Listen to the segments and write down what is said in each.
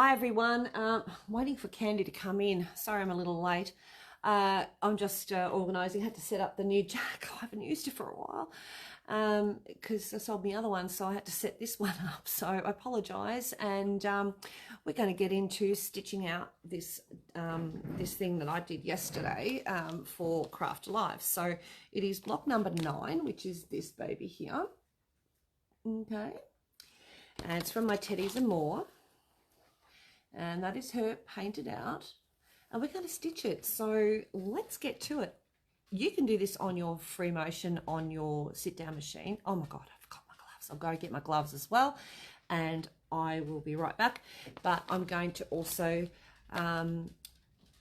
Hi everyone, I'm waiting for Candy to come in. Sorry I'm a little late. I'm just organising. I had to set up the new jack. I haven't used it for a while because I sold my other one, so I had to set this one up. So I apologise, and we're going to get into stitching out this this thing that I did yesterday for Craft Alive. So it is block number 9, which is this baby here. Okay, and it's from my Teddies and More. And that is her painted out, and we're going to stitch it. So let's get to it. You can do this on your free motion on your sit down machine. Oh my god, I forgot my gloves. I'll go get my gloves as well, and I will be right back. But I'm going to also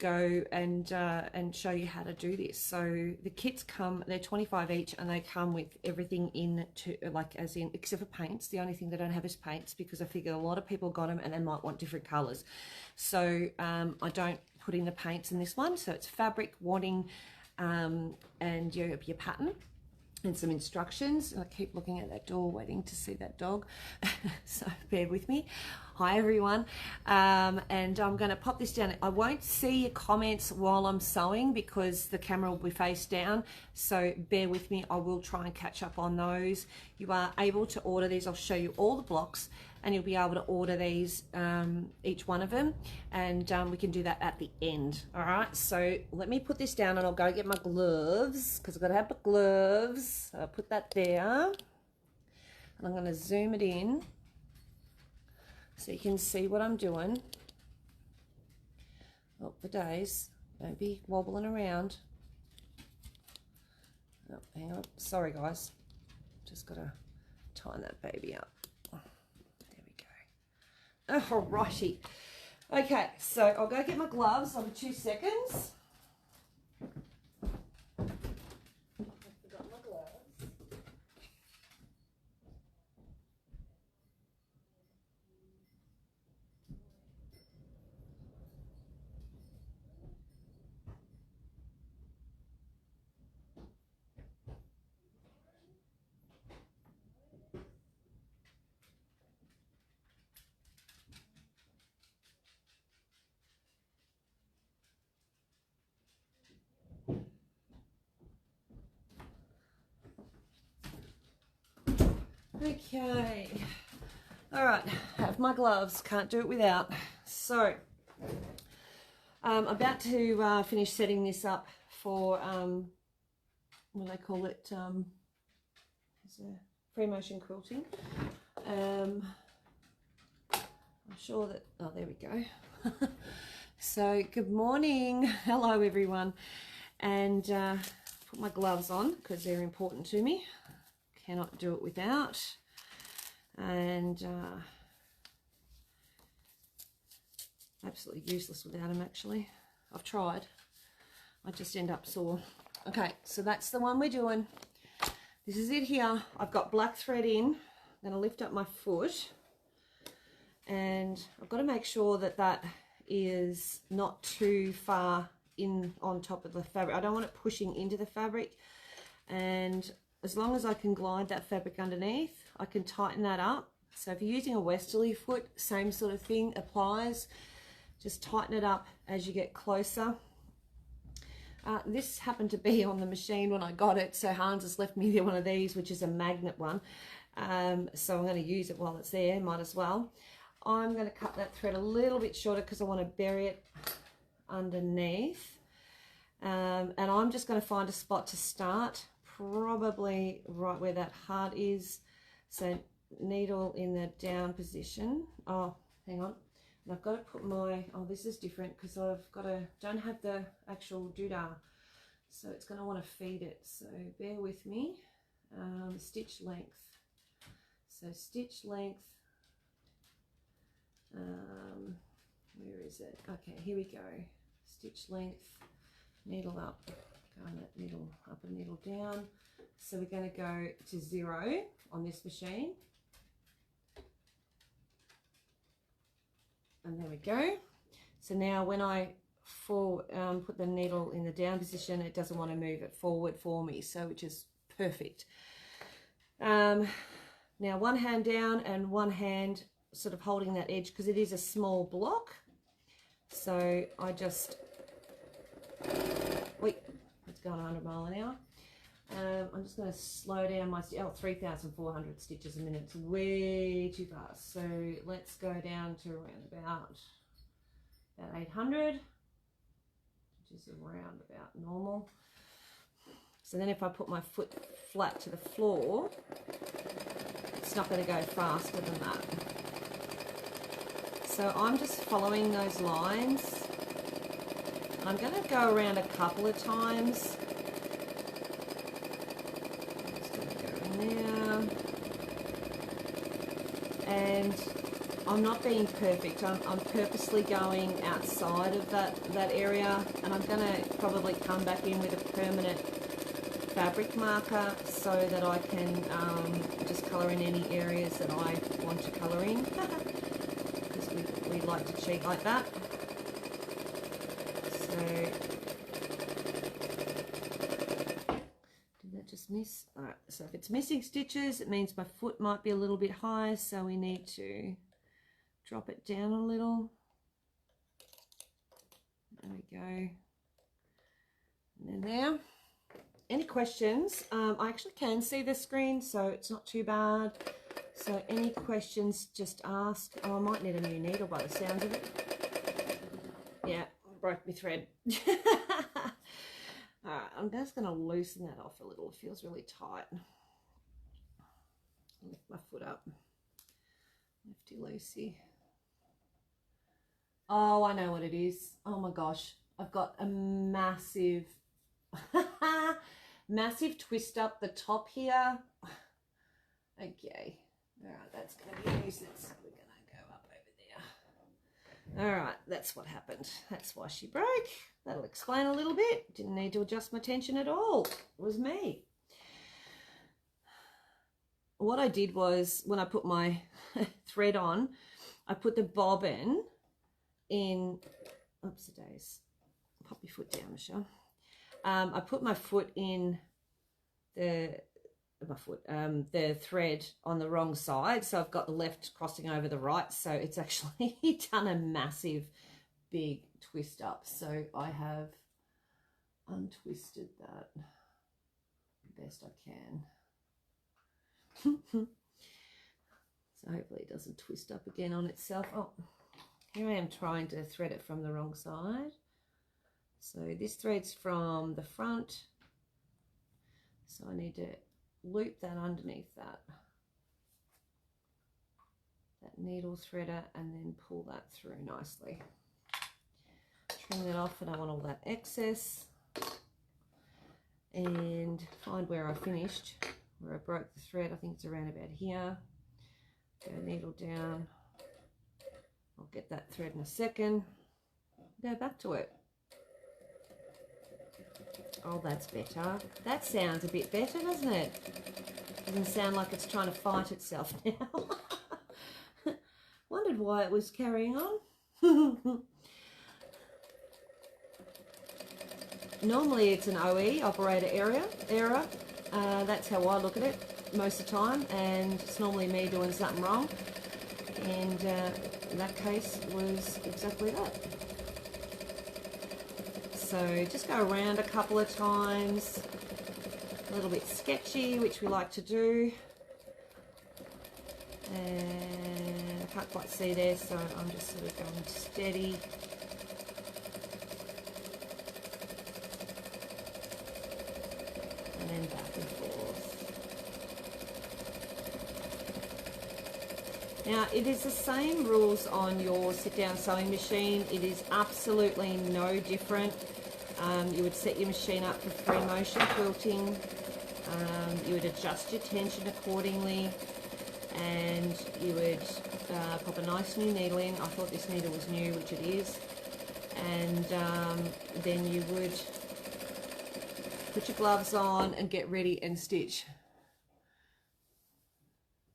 go and show you how to do this. So the kits come, they're 25 each, and they come with everything in to, like, as in, except for paints. The only thing they don't have is paints, because I figure a lot of people got them and they might want different colors. So I don't put in the paints in this one. So it's fabric, wadding, and your pattern and some instructions. And I keep looking at that door waiting to see that dog, so bear with me. Hi everyone, and I'm going to pop this down. I won't see your comments while I'm sewing because the camera will be face down, so bear with me. I will try and catch up on those. You are able to order these. I'll show you all the blocks, and you'll be able to order these, each one of them, and we can do that at the end. All right, so let me put this down, and I'll go get my gloves, because I've got to have my gloves. So I'll put that there, and I'm going to zoom it in so you can see what I'm doing. Oh, for days, don't be wobbling around. Oh, hang on, sorry guys, just got to tighten that baby up. Alrighty. Okay, so I'll go get my gloves. I'll be 2 seconds. I forgot my gloves. Okay, all right, have my gloves, can't do it without. So I'm about to finish setting this up for what do they call it, it's a free motion quilting. I'm sure that, oh, there we go. So good morning, hello everyone, and put my gloves on because they're important to me. Cannot do it without, and absolutely useless without them. Actually, I've tried, I just end up sore. Okay, so that's the one we're doing. This is it here. I've got black thread in. I'm going to lift up my foot, and I've got to make sure that that is not too far in on top of the fabric. I don't want it pushing into the fabric, and as long as I can glide that fabric underneath, I can tighten that up. So if you're using a westerly foot, same sort of thing applies. Just tighten it up as you get closer. This happened to be on the machine when I got it, so Hans has left me one of these, which is a magnet one. So I'm going to use it while it's there, might as well. I'm going to cut that thread a little bit shorter because I want to bury it underneath. And I'm just going to find a spot to start, probably right where that heart is. So needle in the down position. Oh, hang on. And I've got to put my, oh, this is different because I've got to, don't have the actual doodah. So it's going to want to feed it. So bear with me. Stitch length. So stitch length. Where is it? Okay, here we go. Stitch length, needle up. Going that needle up and needle down. So we're going to go to 0 on this machine, and there we go. So now when I put the needle in the down position, it doesn't want to move it forward for me, so which is perfect. Now one hand down and one hand sort of holding that edge because it is a small block. So I just, wait, it's going 100 mile an hour. I'm just going to slow down my, 3,400 stitches a minute. It's way too fast. So let's go down to around about 800, which is around about normal. So then if I put my foot flat to the floor, it's not going to go faster than that. So I'm just following those lines. I'm going to go around a couple of times. I'm just going to go in there. And I'm not being perfect. I'm purposely going outside of that area, and I'm going to probably come back in with a permanent fabric marker so that I can just colour in any areas that I want to colour in, because we like to cheat like that. So, did that just miss? Alright, so if it's missing stitches, it means my foot might be a little bit high, so we need to drop it down a little. There we go. And then there. Any questions? I actually can see the screen, so it's not too bad. So any questions, just ask. Oh, I might need a new needle by the sounds of it. Yeah, broke my thread. Alright, I'm just going to loosen that off a little. It feels really tight. Lift my foot up. Lefty loosey. Oh, I know what it is. Oh my gosh. I've got a massive... massive twist up the top here. Okay, all right, that's going to be a nuisance. We're going to go up over there. All right, that's what happened. That's why she broke. That'll explain a little bit. Didn't need to adjust my tension at all. It was me. What I did was, when I put my thread on, I put the bobbin in, oops a days, pop your foot down, Michelle. I put my foot in the thread on the wrong side, so I've got the left crossing over the right, so it's actually done a massive big twist up. So I have untwisted that the best I can. So hopefully it doesn't twist up again on itself. Oh, here I am trying to thread it from the wrong side. So this thread's from the front, so I need to loop that underneath that needle threader and then pull that through nicely. Trim that off, and I want all that excess, and find where I finished, where I broke the thread. I think it's around about here. Go needle down. I'll get that thread in a second. Go back to it. Oh, that's better. That sounds a bit better, doesn't it? Doesn't sound like it's trying to fight itself now. Wondered why it was carrying on. Normally it's an OE, operator error. That's how I look at it most of the time, and it's normally me doing something wrong. And in that case was exactly that. So just go around a couple of times, a little bit sketchy, which we like to do. And I can't quite see there, so I'm just sort of going steady. And then back and forth. Now, it is the same rules on your sit-down sewing machine. It is absolutely no different. You would set your machine up for free motion quilting. You would adjust your tension accordingly, and you would pop a nice new needle in. I thought this needle was new, which it is. And then you would put your gloves on and get ready and stitch.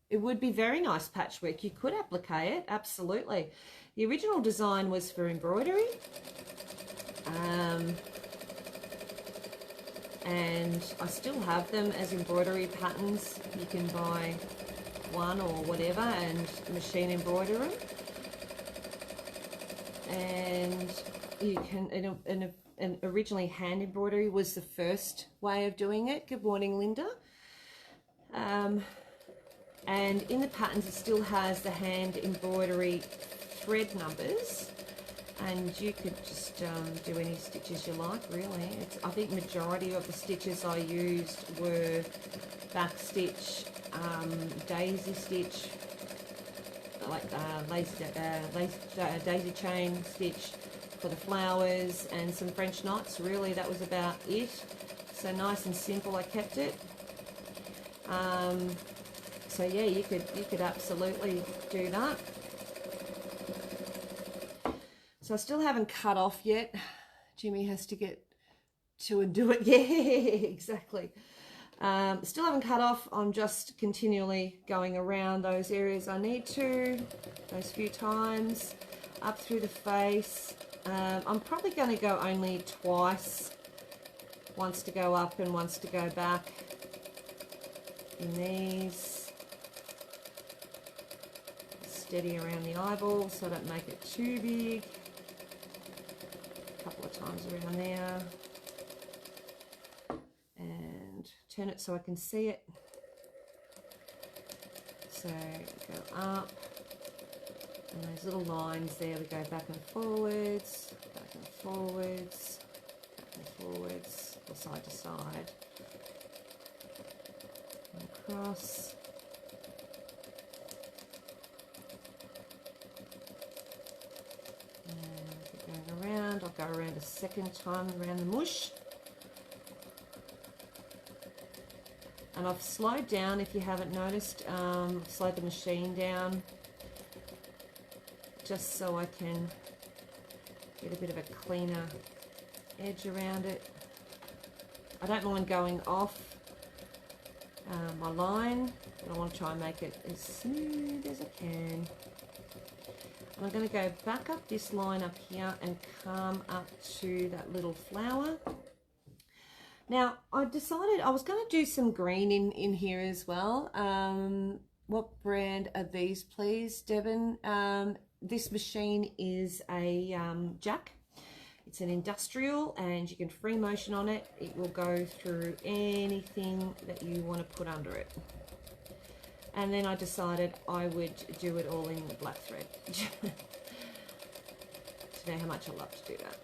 It would be very nice patchwork. You could applique it, absolutely. The original design was for embroidery. And I still have them as embroidery patterns. You can buy one or whatever and machine embroider them. And you can, and originally hand embroidery was the first way of doing it. Good morning, Linda. And in the patterns it still has the hand embroidery thread numbers, and you could just do any stitches you like, really. I think majority of the stitches I used were back stitch, daisy stitch, like daisy chain stitch for the flowers, and some French knots. Really, that was about it. So nice and simple, I kept it. So yeah, you could absolutely do that. So I still haven't cut off yet. Jimmy has to get to and do it. Yeah, exactly. Still haven't cut off. I'm just continually going around those areas I need to, those few times, up through the face. I'm probably going to go only twice, once to go up and once to go back in these. Steady around the eyeball so I don't make it too big. A couple of times around there. And turn it so I can see it. So go up. And those little lines there, we go back and forwards, back and forwards, back and forwards, or side to side. And across. I'll go around a second time around the mush, and I've slowed down, if you haven't noticed. Slowed the machine down just so I can get a bit of a cleaner edge around it. I don't mind going off my line, but I want to try and make it as smooth as I can. I'm going to go back up this line up here and come up to that little flower. Now, I decided I was going to do some green in here as well. What brand are these, please, Devon? This machine is a Jack. It's an industrial, and you can free motion on it. It will go through anything that you want to put under it. And then I decided I would do it all in the black thread. To know how much I love to do that.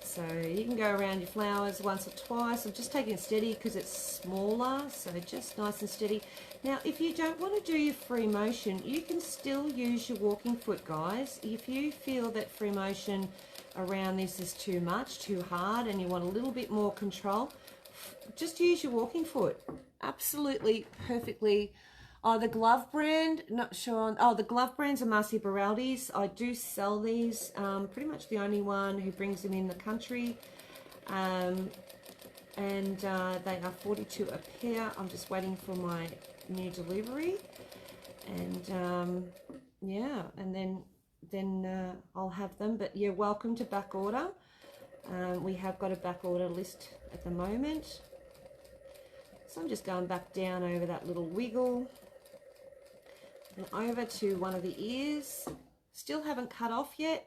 So you can go around your flowers once or twice. I'm just taking it steady because it's smaller, so just nice and steady. Now, if you don't want to do your free motion, you can still use your walking foot, guys. If you feel that free motion around this is too much, too hard, and you want a little bit more control, just use your walking foot. Absolutely, perfectly. The glove brand, not sure on, the glove brands are Marcy Beraldi's. I do sell these, pretty much the only one who brings them in the country. And they are $42 a pair. I'm just waiting for my new delivery. And yeah, and then I'll have them. But you're welcome to back order. We have got a back order list at the moment. So I'm just going back down over that little wiggle and over to one of the ears. Still haven't cut off yet.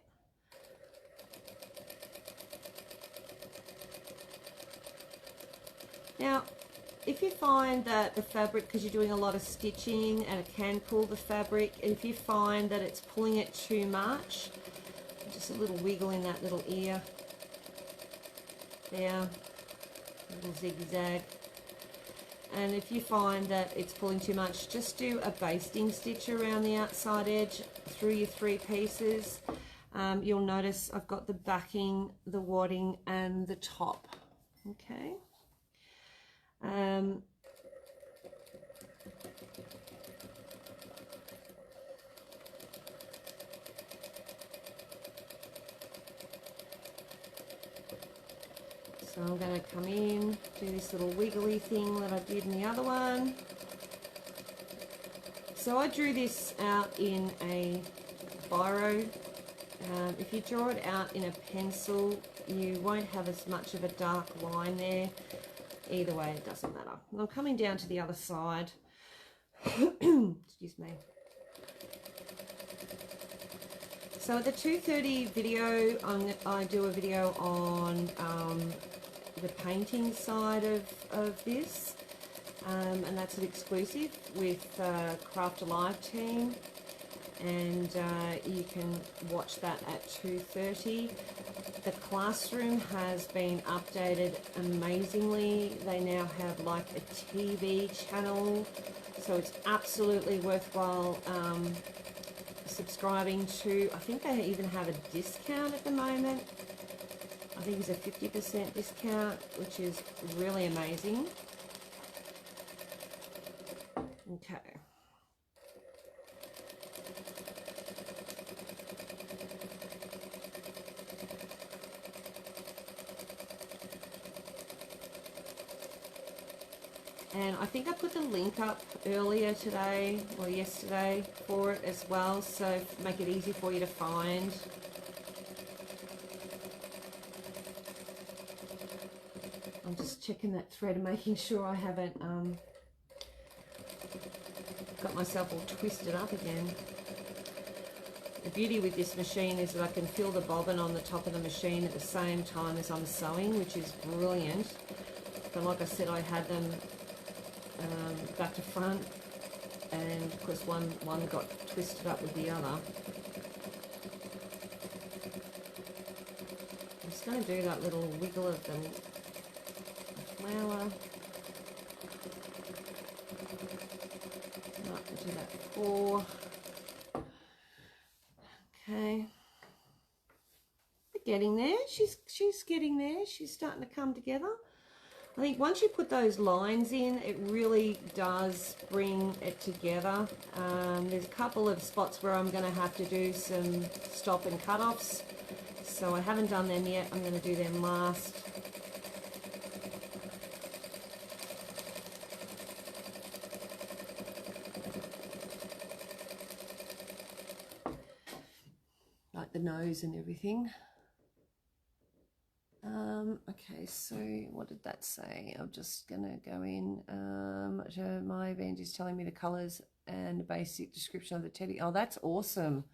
Now, if you find that the fabric, because you're doing a lot of stitching and it can pull the fabric, if you find that it's pulling it too much, just a little wiggle in that little ear there, a little zigzag. And if you find that it's pulling too much, just do a basting stitch around the outside edge through your 3 pieces. You'll notice I've got the backing, the wadding, and the top. Okay. So I'm going to come in, do this little wiggly thing that I did in the other one. So I drew this out in a biro. If you draw it out in a pencil, you won't have as much of a dark line there. Either way, it doesn't matter. And I'm coming down to the other side. Excuse me. So at the 2:30 video, I do a video on the painting side of this, and that's an exclusive with Craft Alive team, and you can watch that at 2:30. The classroom has been updated amazingly. They now have like a TV channel, so it's absolutely worthwhile subscribing to. I think they even have a discount at the moment. I think it's a 50% discount, which is really amazing. Okay. And I think I put the link up earlier today or yesterday for it as well, so make it easy for you to find. I'm just checking that thread and making sure I haven't got myself all twisted up again. The beauty with this machine is that I can feel the bobbin on the top of the machine at the same time as I'm sewing, which is brilliant. But like I said, I had them back to front, and of course one got twisted up with the other. I'm just going to do that little wiggle of the flower. Right, do that 4. Okay. We're getting there. She's getting there. She's starting to come together. I think once you put those lines in, it really does bring it together. There's a couple of spots where I'm going to have to do some stop and cut-offs, so I haven't done them yet. I'm going to do them last. Like the nose and everything. Okay, so what did that say? I'm just gonna go in. My band is telling me the colors and the basic description of the teddy. Oh, that's awesome.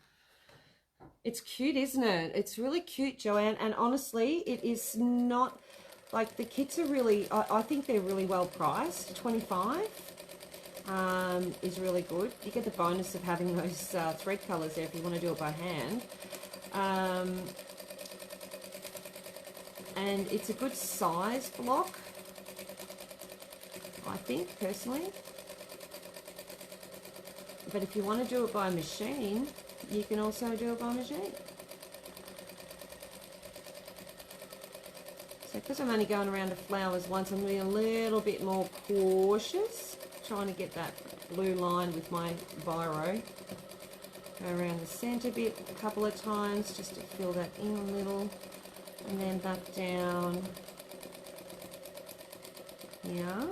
It's cute, isn't it? It's really cute, Joanne. And honestly, it is not like the kits are really, I think they're really well priced. 25 is really good. You get the bonus of having those thread colors there if you want to do it by hand. And it's a good size block, I think, personally. But if you want to do it by machine, you can also do it by machine. So because I'm only going around the flowers once, I'm being a little bit more cautious, trying to get that blue line with my biro. Go around the centre bit a couple of times just to fill that in a little. And then back down here.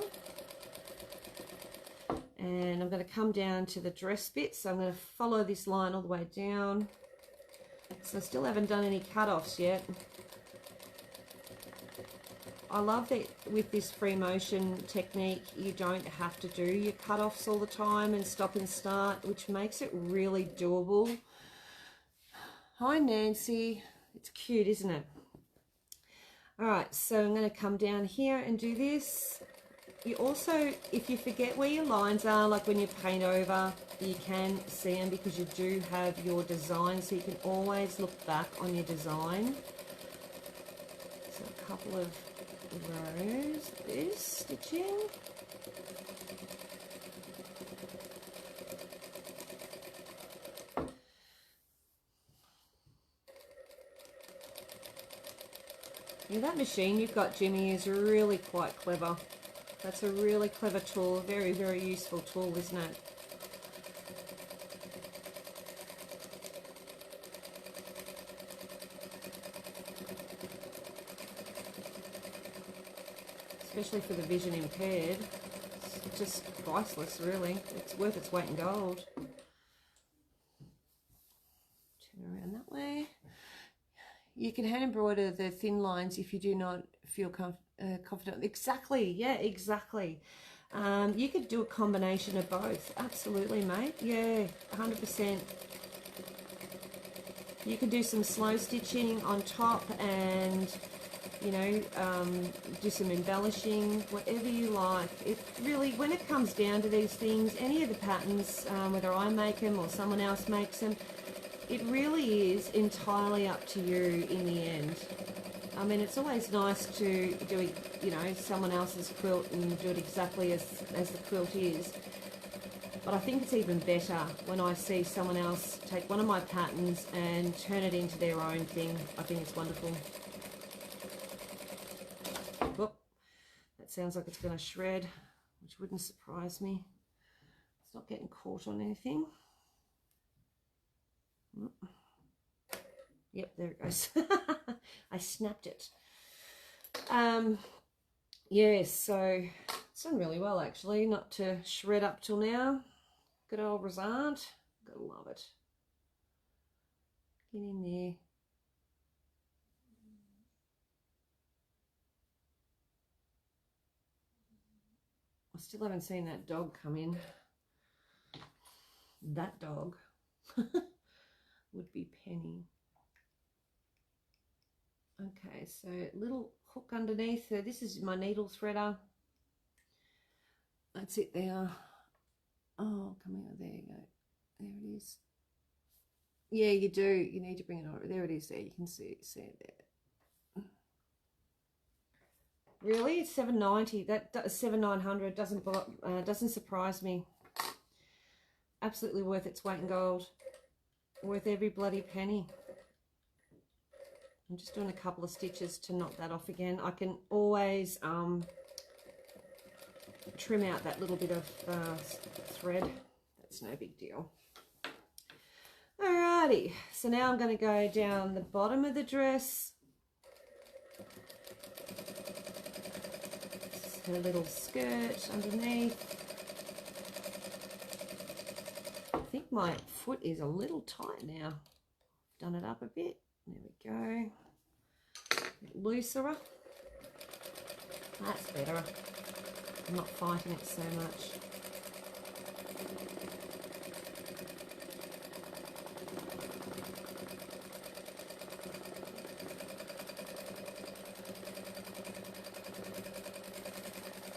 And I'm going to come down to the dress bit. So I'm going to follow this line all the way down. So I still haven't done any cut-offs yet. I love that with this free motion technique, you don't have to do your cut-offs all the time and stop and start, which makes it really doable. Hi, Nancy. It's cute, isn't it? All right, so I'm going to come down here and do this. You also, if you forget where your lines are, like when you paint over, you can see them because you do have your design, so you can always look back on your design. So a couple of rows of this stitching. Yeah, that machine you've got, Jimmy, is really quite clever. That's a really clever tool, very, very useful tool, isn't it? Especially for the vision impaired. It's just priceless, really. It's worth its weight in gold. Turn around that way. You can hand embroider the thin lines if you do not feel confident. Exactly, yeah, exactly. You could do a combination of both. Absolutely, mate. Yeah, 100%. You can do some slow stitching on top and, you know, do some embellishing, whatever you like. It really, when it comes down to these things, any of the patterns, whether I make them or someone else makes them, it really is entirely up to you in the end. I mean, it's always nice to do, you know, someone else's quilt and do it exactly as the quilt is. But I think it's even better when I see someone else take one of my patterns and turn it into their own thing. I think it's wonderful. Whoop. That sounds like it's going to shred, which wouldn't surprise me. It's not getting caught on anything. Yep, there it goes. I snapped it. Yeah, so it's done really well actually, not to shred up till now. Good old Rosant. Gotta love it. Get in there. I still haven't seen that dog come in. That dog would be Penny. Okay, so little hook underneath. So this is my needle threader. That's it there. Oh, come here. There you go. There it is. Yeah, you do. You need to bring it over. There it is there. You can see it there. Really? It's $7.90. That $7,900 doesn't surprise me. Absolutely worth its weight in gold. Worth every bloody penny. I'm just doing a couple of stitches to knock that off again. I can always trim out that little bit of thread. That's no big deal. Alrighty, so now I'm going to go down the bottom of the dress. This is her little skirt underneath. I think my foot is a little tight now. Done it up a bit. There we go. A bit looser. That's better. I'm not fighting it so much.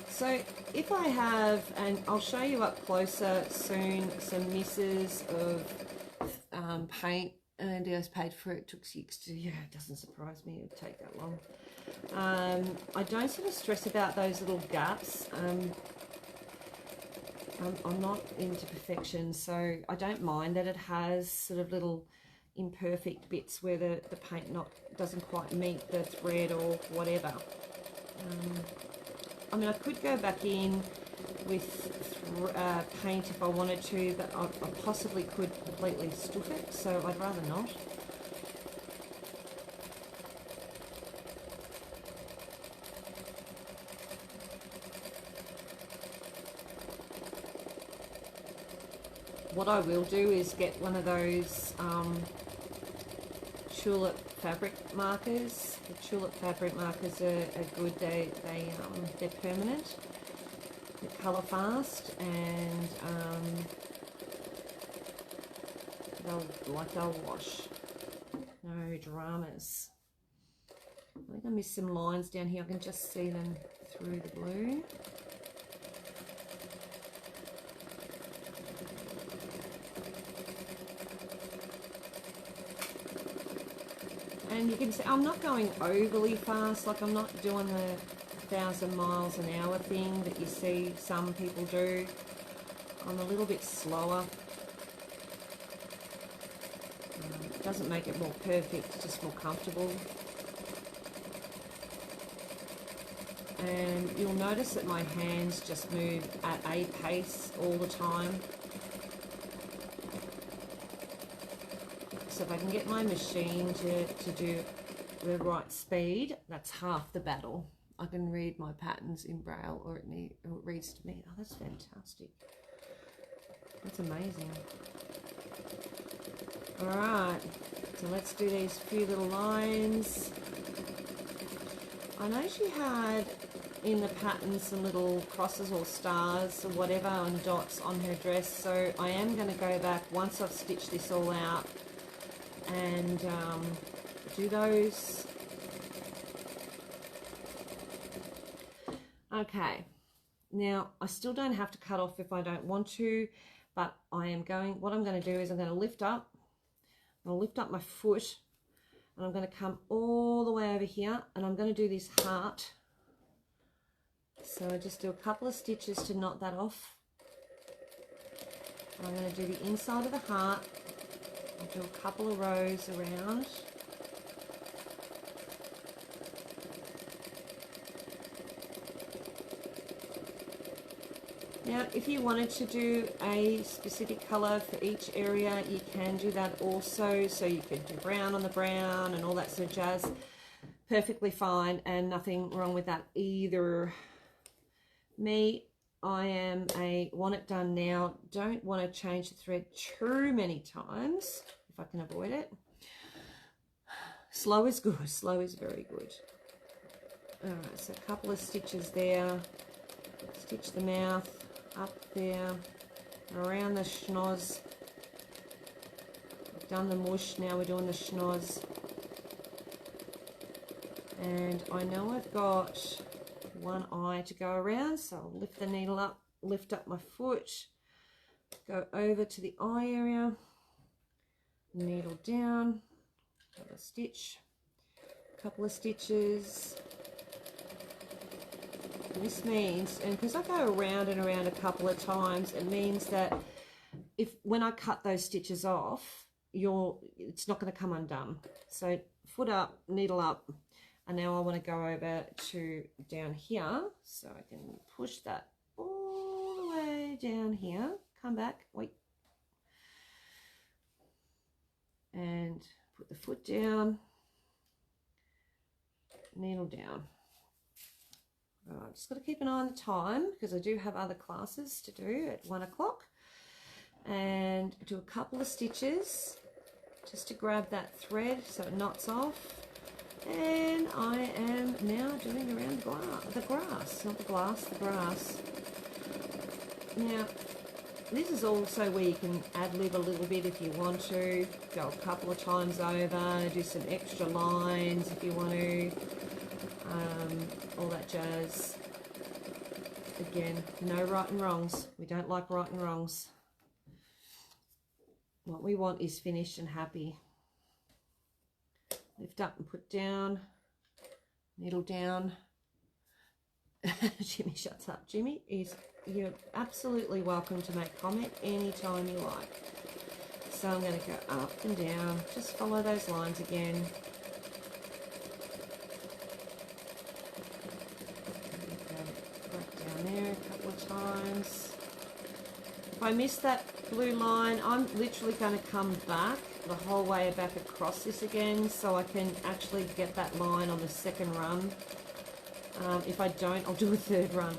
So if I have, and I'll show you up closer soon, some misses of paint, and I was paid for it. It took 6 to, yeah, it doesn't surprise me it'd take that long. I don't sort of stress about those little gaps. I'm not into perfection, so I don't mind that it has sort of little imperfect bits where the paint doesn't quite meet the thread or whatever. I mean, I could go back in with paint if I wanted to, but I possibly could completely stuff it, so I'd rather not. What I will do is get one of those tulip fabric markers. The tulip fabric markers are good. They're permanent. They colour fast, and they'll wash. No dramas. I think I missed some lines down here. I can just see them through the blue. And you can see I'm not going overly fast, like I'm not doing the 1,000 miles an hour thing that you see some people do. I'm a little bit slower. It doesn't make it more perfect, it's just more comfortable. And you'll notice that my hands just move at a pace all the time. So if I can get my machine to do the right speed, that's half the battle. I can read my patterns in Braille, or it reads to me. Oh, that's fantastic. That's amazing. All right, so let's do these few little lines. I know she had in the pattern some little crosses or stars or whatever and dots on her dress. So I am going to go back once I've stitched this all out and do those. Okay, now I still don't have to cut off if I don't want to, but what I'm going to do is I'm going to lift up my foot, and I'm going to come all the way over here, and I'm going to do this heart. So I just do a couple of stitches to knot that off. I'm going to do the inside of the heart. I'll do a couple of rows around. Now, if you wanted to do a specific colour for each area, you can do that also. So you could do brown on the brown and all that sort of jazz. Perfectly fine, and nothing wrong with that either. Me, I am a want it done now. Don't want to change the thread too many times if I can avoid it. Slow is good. Slow is very good. All right, so a couple of stitches there. Stitch the mouth up there, around the schnoz. We've done the mush, now we're doing the schnoz. And I know I've got one eye to go around, so I'll lift the needle up, lift up my foot, go over to the eye area, needle down, another stitch, a couple of stitches. This means, and because I go around and around a couple of times, it means that when I cut those stitches off, it's not going to come undone. So foot up, needle up, and now I want to go over to down here, so I can push that all the way down here, come back, wait, and put the foot down, needle down. Right, just got to keep an eye on the time because I do have other classes to do at 1 o'clock, and do a couple of stitches just to grab that thread so it knots off. And I am now doing around the grass, not the glass, the grass. Now, this is also where you can ad-lib a little bit if you want to, go a couple of times over, do some extra lines if you want to. All that jazz. Again, no right and wrongs. We don't like right and wrongs. What we want is finished and happy. Lift up and put down, needle down. Jimmy shuts up. Jimmy, you're absolutely welcome to make comment anytime you like. So I'm going to go up and down, just follow those lines again. There a couple of times. If I miss that blue line, I'm literally going to come back the whole way back across this again so I can actually get that line on the second run. If I don't, I'll do a third run.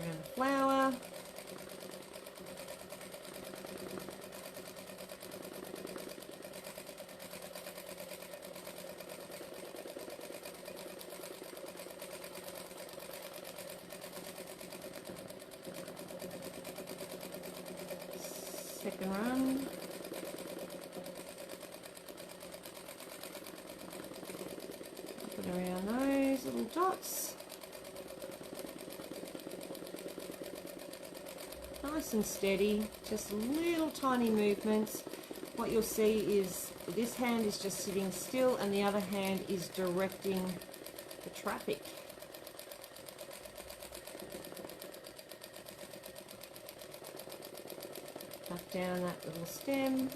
Around the flower. Second run. Up and around those little dots. Nice and steady, just little tiny movements. What you'll see is this hand is just sitting still and the other hand is directing the traffic. Tuck down that little stem,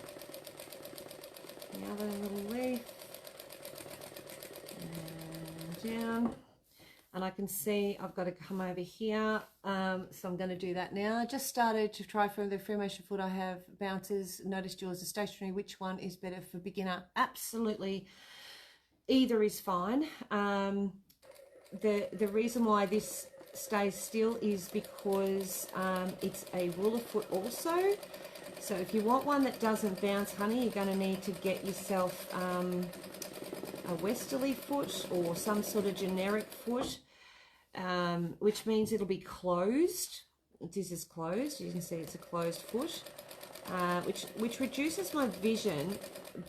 the other little leaf, and down. And I can see I've got to come over here, so I'm going to do that now. I just started to try for the free motion foot. I have bounces. Noticed yours is stationary. Which one is better for beginner? Absolutely, either is fine. The reason why this stays still is because it's a ruler foot also. So if you want one that doesn't bounce, honey, you're going to need to get yourself a westerly foot or some sort of generic foot, which means it'll be closed. This is closed. You can see it's a closed foot, which reduces my vision.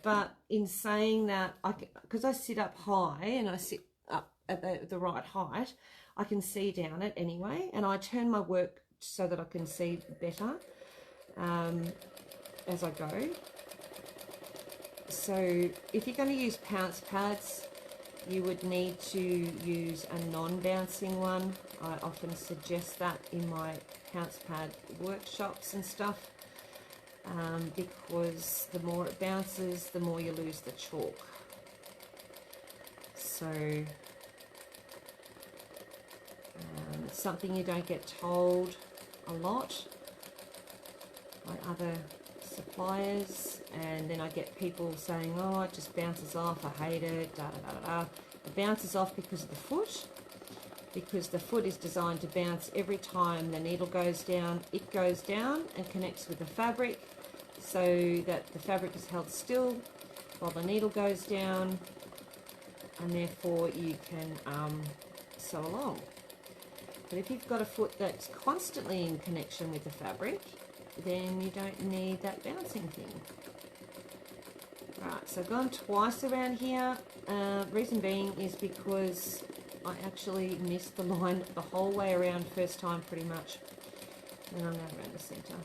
But in saying that, because I sit up high and I sit up at the right height, I can see down it anyway, and I turn my work so that I can see better as I go. So if you're going to use pounce pads, you would need to use a non-bouncing one. I often suggest that in my pounce pad workshops and stuff, because the more it bounces, the more you lose the chalk. So it's something you don't get told a lot by other suppliers, and then I get people saying, oh, it just bounces off, I hate it, da da da da. It bounces off because of the foot, because the foot is designed to bounce every time the needle goes down. It goes down and connects with the fabric so that the fabric is held still while the needle goes down, and therefore you can sew along. But if you've got a foot that's constantly in connection with the fabric, then you don't need that bouncing thing. Right, so I've gone twice around here. Reason being is because I actually missed the line the whole way around first time pretty much. And I'm going around the centre.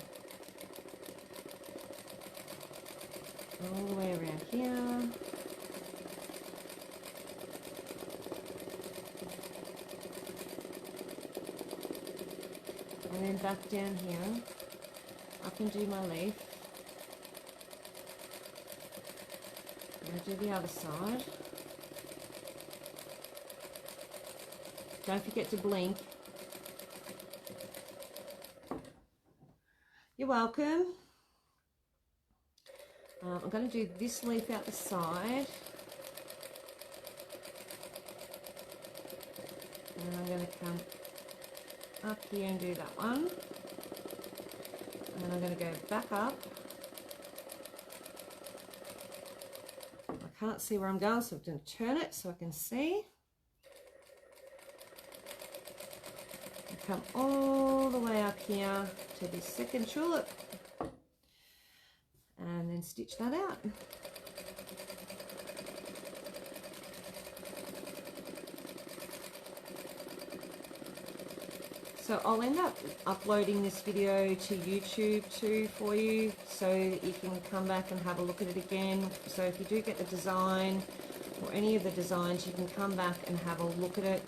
All the way around here. And then back down here. I can do my leaf. I'm going to do the other side. Don't forget to blink. You're welcome. I'm going to do this leaf out the side. And I'm going to come up here and do that one. And I'm going to go back up. I can't see where I'm going, so I'm going to turn it so I can see. And come all the way up here to this second tulip. And then stitch that out. So I'll end up uploading this video to YouTube too for you, so that you can come back and have a look at it again. So if you do get the design or any of the designs, you can come back and have a look at it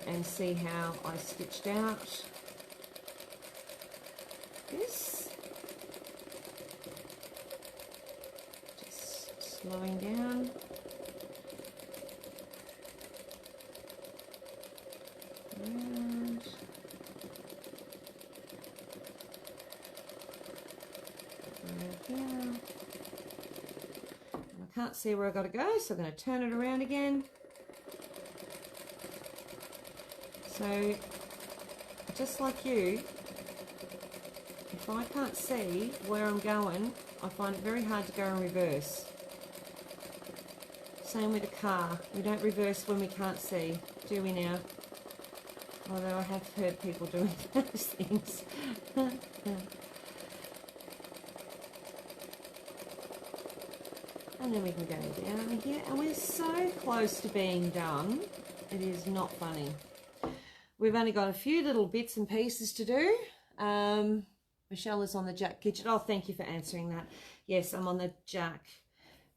and see how I stitched out this. Just slowing down. Can't see where I got to go, so I'm going to turn it around again. So just like you, if I can't see where I'm going, I find it very hard to go in reverse. Same with a car. We don't reverse when we can't see, do we now? Although I have heard people doing those things. And then we can go down here, and we're so close to being done. It is not funny. We've only got a few little bits and pieces to do. Michelle is on the Jack Gidget. Oh, thank you for answering that. Yes, I'm on the Jack.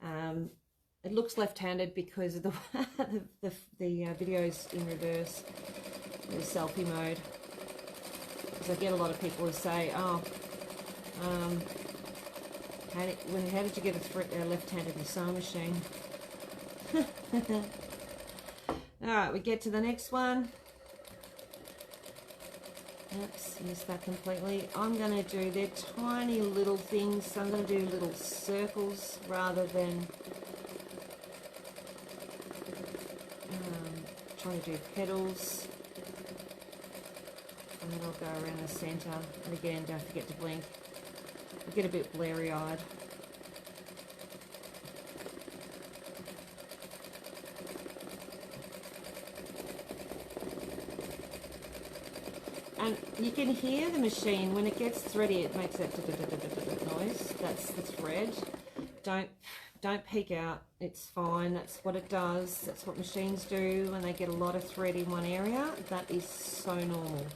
It looks left-handed because of the video's in reverse, the selfie mode. Because I get a lot of people who say, oh, how did you get a left-handed sewing machine? Alright, we get to the next one. Oops, missed that completely. I'm going to do, they're tiny little things, so I'm going to do little circles rather than trying to do petals. And then I'll go around the centre. And again, don't forget to blink. I get a bit blurry-eyed. And you can hear the machine when it gets thready. It makes that noise. That's the thread. Don't peek out. It's fine. That's what it does. That's what machines do when they get a lot of thread in one area. That is so normal.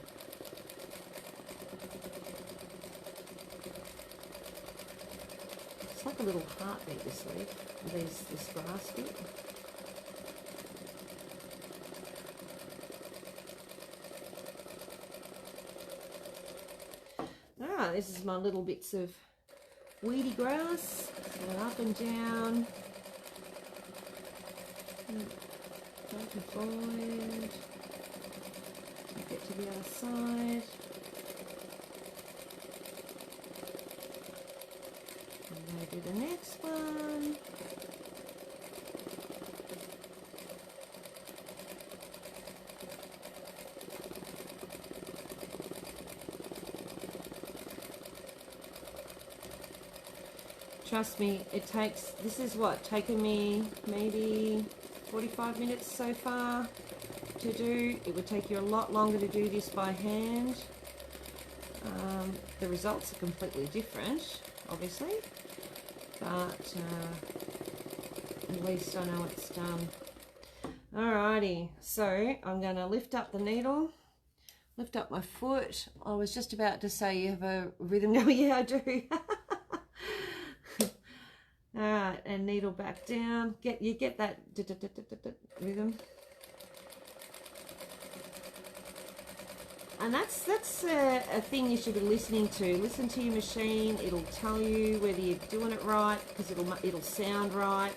It's like a little heartbeat this week. This grass bit. This is my little bits of weedy grass. So up and down. Back and forward. Get to the other side. And go do the next one. Trust me, it takes, this is what, taken me maybe 45 minutes so far to do. It would take you a lot longer to do this by hand. The results are completely different, obviously, but at least I know it's done. Alrighty, so I'm going to lift up the needle, lift up my foot. I was just about to say you have a rhythm going. Yeah, I do. Alright, and needle back down. You get that rhythm. And that's a thing you should be listening to. Listen to your machine. It'll tell you whether you're doing it right, because it'll sound right.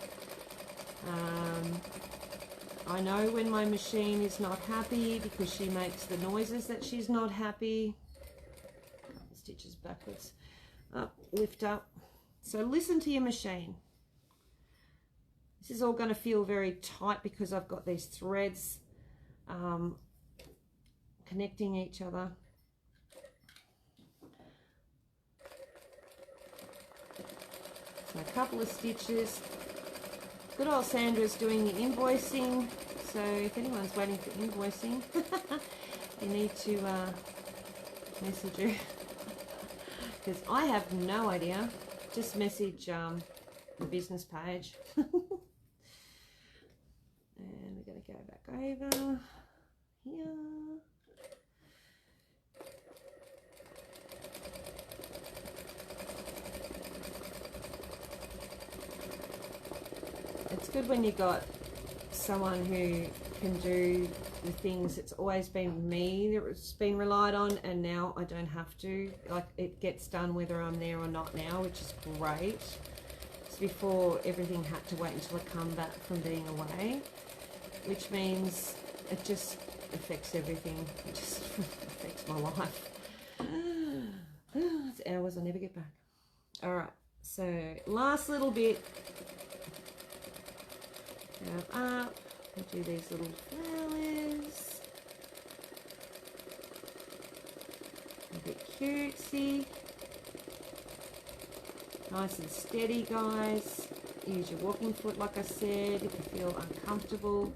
I know when my machine is not happy because she makes the noises that she's not happy. Stitches backwards. Up, lift up. So listen to your machine. This is all going to feel very tight because I've got these threads connecting each other. So a couple of stitches. Good old Sandra's doing the invoicing. So if anyone's waiting for invoicing, you need to message her. Because I have no idea. Just message the business page. And we're going to go back over here. It's good when you got someone who can do the things. It's always been me that's been relied on, and now I don't have to. Like, it gets done whether I'm there or not now, which is great. So before, everything had to wait until I come back from being away, which means it just affects everything. It just affects my life. It's hours I never get back. All right, so last little bit. Go up. Do these little flowers. A bit cutesy. Nice and steady, guys. Use your walking foot, like I said, if you feel uncomfortable.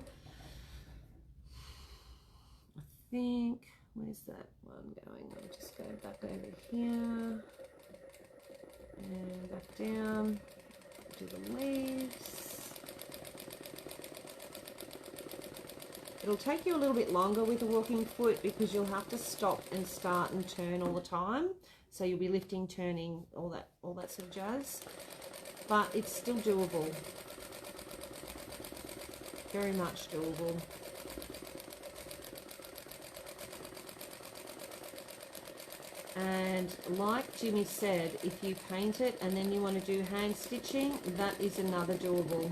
I think, where's that one going? I'm just going back over here. And back down. Do the leaves. It'll take you a little bit longer with a walking foot because you'll have to stop and start and turn all the time. So you'll be lifting, turning, all that sort of jazz. But it's still doable. Very much doable. And like Jimmy said, if you paint it and then you want to do hand stitching, that is another doable.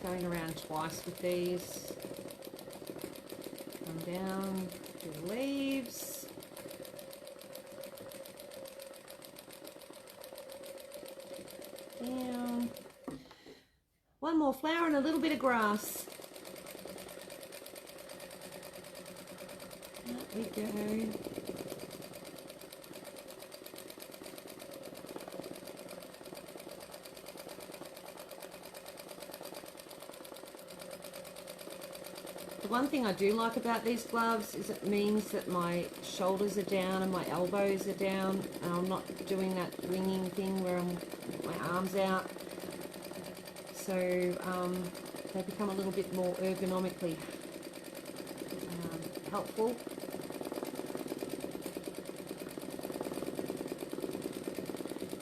Going around twice with these. Come down, do the leaves. One more flower and a little bit of grass. There we go. The one thing I do like about these gloves is it means that my shoulders are down and my elbows are down, and I'm not doing that winging thing where I'm with my arms out. So they become a little bit more ergonomically helpful.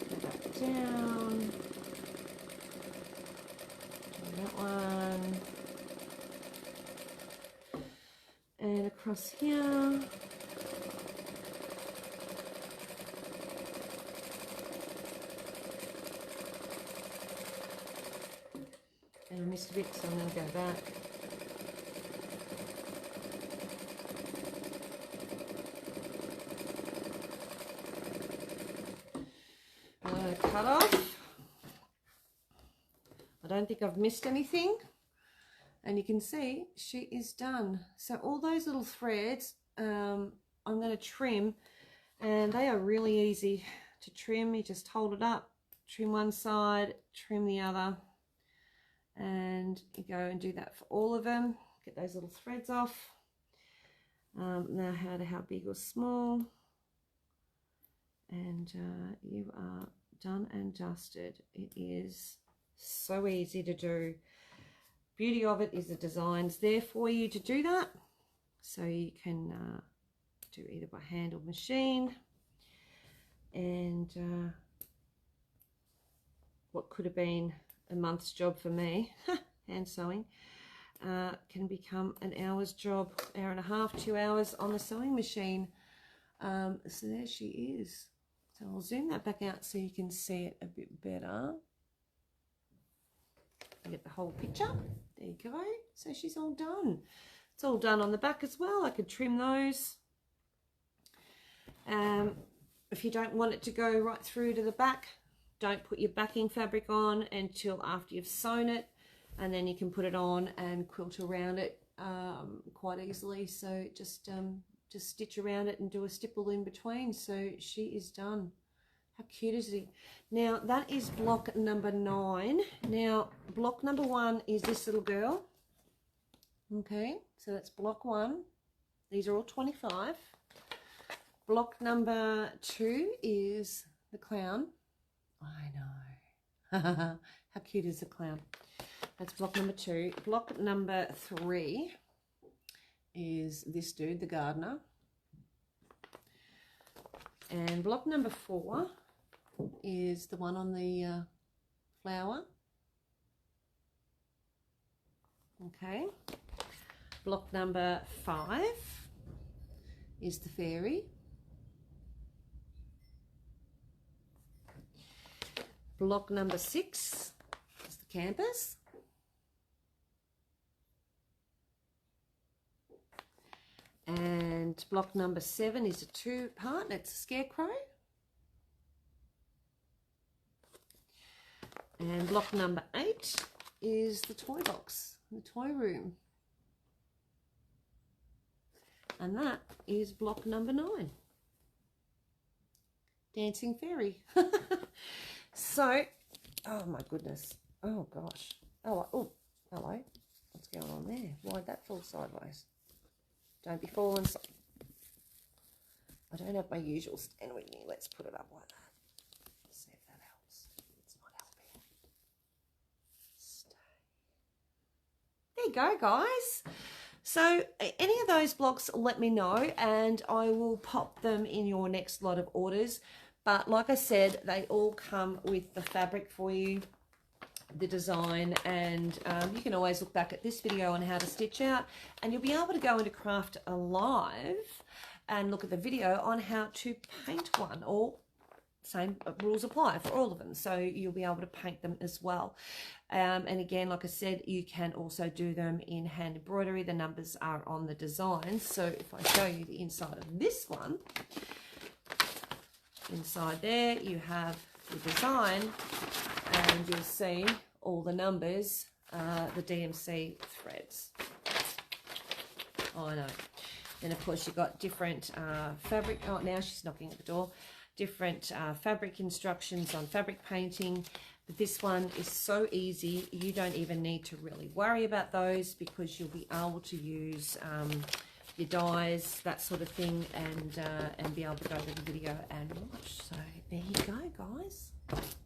Go back down. Do that one. And across here. And I missed a bit, so I'm going to go back. I'm going to cut off. I don't think I've missed anything. And you can see she is done. So all those little threads, I'm going to trim, and they are really easy to trim. You just hold it up, trim one side, trim the other, and you go and do that for all of them. Get those little threads off. Now how big or small, and you are done and dusted. It is so easy to do. Beauty of it is the design's there for you to do that, so you can do either by hand or machine. And what could have been a month's job for me, hand sewing, can become an hour's job, hour and a half, 2 hours on the sewing machine. So there she is. So I'll zoom that back out so you can see it a bit better. You get the whole picture. There you go. So she's all done. It's all done on the back as well. I could trim those. If you don't want it to go right through to the back, don't put your backing fabric on until after you've sewn it, and then you can put it on and quilt around it quite easily. So just stitch around it and do a stipple in between. So she is done. How cute is he? Now that is block number 9. Now block number 1 is this little girl. Okay, so that's block 1. These are all 25. Block number 2 is the clown. I know. How cute is the clown? That's block number 2. Block number 3 is this dude, the gardener. And block number 4 is the one on the flower. Okay. Block number 5 is the fairy. Block number 6 is the campus. And block number 7 is a 2-part, it's a scarecrow. And block number 8 is the toy box, the toy room. And that is block number 9. Dancing fairy. So, oh my goodness. Oh gosh. Oh, hello. What's going on there? Why'd that fall sideways? Don't be falling. I don't have my usual stand with me. Let's put it up like that. See if that helps. It's not helping. Stay. There you go, guys. So any of those blocks, let me know, and I will pop them in your next lot of orders. But like I said, they all come with the fabric for you, the design, and you can always look back at this video on how to stitch out, and you'll be able to go into Craft Alive and look at the video on how to paint one, or same rules apply for all of them, so you'll be able to paint them as well. And again, like I said, you can also do them in hand embroidery. The numbers are on the design. So if I show you the inside of this one, inside there you have the design, and you'll see all the numbers the DMC threads. Oh, I know. Then, of course, you've got different fabric. Oh, now she's knocking at the door. Different fabric instructions on fabric painting. But this one is so easy. You don't even need to really worry about those because you'll be able to use your dyes, that sort of thing, and be able to go to the video and watch. So there you go, guys.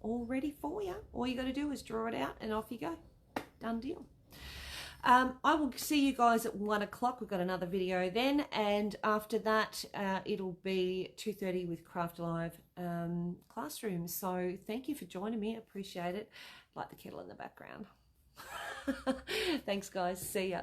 All ready for you. All you got to do is draw it out and off you go. Done deal. I will see you guys at 1 o'clock. We've got another video then, and after that it'll be 2:30 with Craft Live Classroom. So thank you for joining me. I appreciate it. Like the kettle in the background. Thanks, guys. See ya.